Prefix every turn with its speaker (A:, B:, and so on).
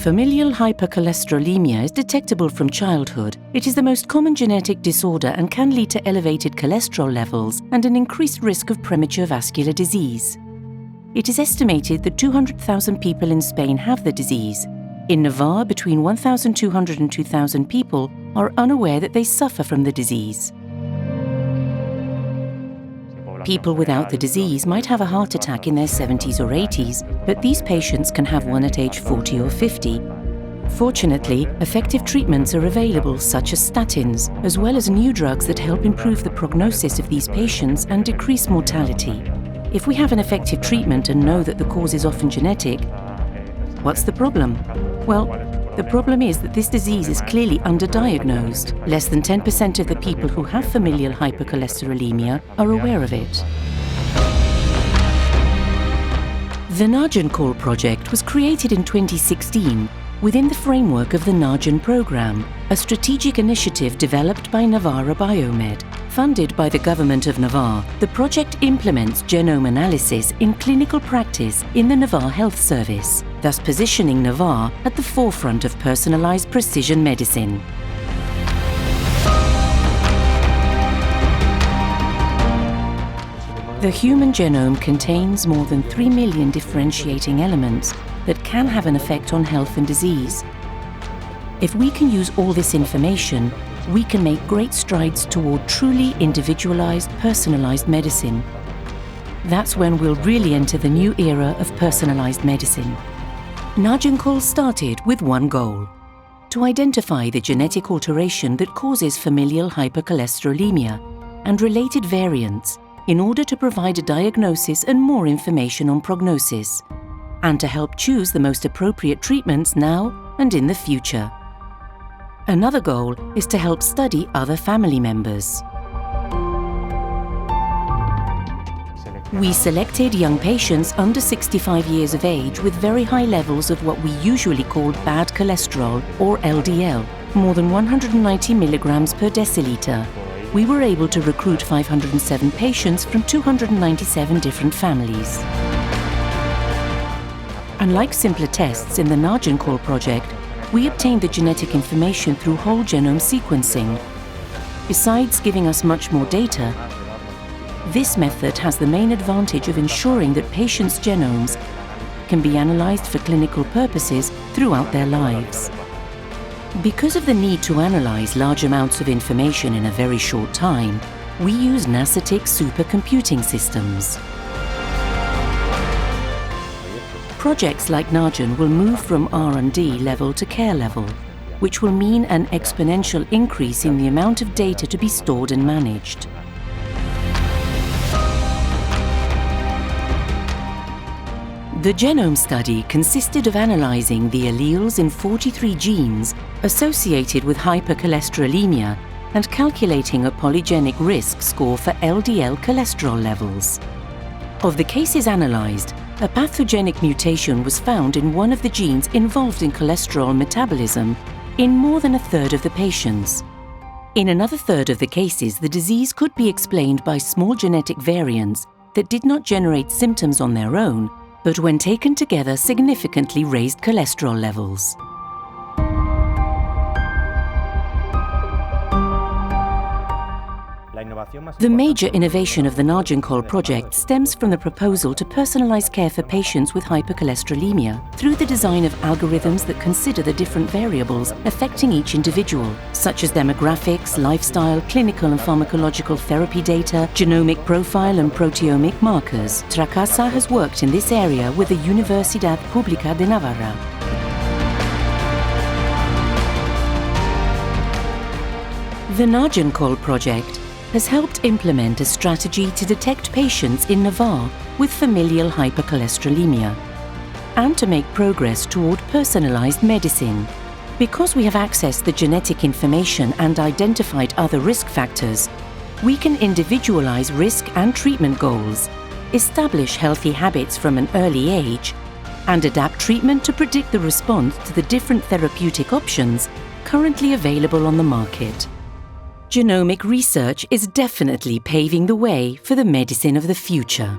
A: Familial hypercholesterolemia is detectable from childhood. It is the most common genetic disorder and can lead to elevated cholesterol levels and an increased risk of premature vascular disease. It is estimated that 200,000 people in Spain have the disease. In Navarre, between 1,200 and 2,000 people are unaware that they suffer from the disease. People without the disease might have a heart attack in their 70s or 80s, but these patients can have one at age 40 or 50. Fortunately, effective treatments are available, such as statins, as well as new drugs that help improve the prognosis of these patients and decrease mortality. If we have an effective treatment and know that the cause is often genetic, what's the problem? Well, the problem is that this disease is clearly underdiagnosed. Less than 10% of the people who have familial hypercholesterolemia are aware of it. The NAGENCOL project was created in 2016 within the framework of the NAGEN Program, a strategic initiative developed by Navarrabiomed. Funded by the Government of Navarra, the project implements genome analysis in clinical practice in the Navarre Health Service, thus positioning Navarre at the forefront of personalized precision medicine. The human genome contains more than 3 million differentiating elements that can have an effect on health and disease. If we can use all this information, we can make great strides toward truly individualized, personalized medicine. That's when we'll really enter the new era of personalized medicine. NAGENCOL started with one goal: to identify the genetic alteration that causes familial hypercholesterolemia and related variants in order to provide a diagnosis and more information on prognosis, and to help choose the most appropriate treatments now and in the future. Another goal is to help study other family members. We selected young patients under 65 years of age with very high levels of what we usually call bad cholesterol, or LDL, more than 190 milligrams per deciliter. We were able to recruit 507 patients from 297 different families. Unlike simpler tests in the NAGENCOL project, we obtained the genetic information through whole genome sequencing. Besides giving us much more data, this method has the main advantage of ensuring that patients' genomes can be analyzed for clinical purposes throughout their lives. Because of the need to analyze large amounts of information in a very short time, we use NASATIC supercomputing systems. Projects like NAGEN will move from R&D level to care level, which will mean an exponential increase in the amount of data to be stored and managed. The genome study consisted of analyzing the alleles in 43 genes associated with hypercholesterolemia and calculating a polygenic risk score for LDL cholesterol levels. Of the cases analyzed, a pathogenic mutation was found in one of the genes involved in cholesterol metabolism in more than a third of the patients. In another third of the cases, the disease could be explained by small genetic variants that did not generate symptoms on their own, but when taken together significantly raised cholesterol levels. The major innovation of the NAGENCOL project stems from the proposal to personalize care for patients with hypercholesterolemia through the design of algorithms that consider the different variables affecting each individual, such as demographics, lifestyle, clinical and pharmacological therapy data, genomic profile and proteomic markers. Tracasa has worked in this area with the Universidad Pública de Navarra. The NAGENCOL project has helped implement a strategy to detect patients in Navarre with familial hypercholesterolemia and to make progress toward personalized medicine. Because we have accessed the genetic information and identified other risk factors, we can individualize risk and treatment goals, establish healthy habits from an early age, and adapt treatment to predict the response to the different therapeutic options currently available on the market. Genomic research is definitely paving the way for the medicine of the future.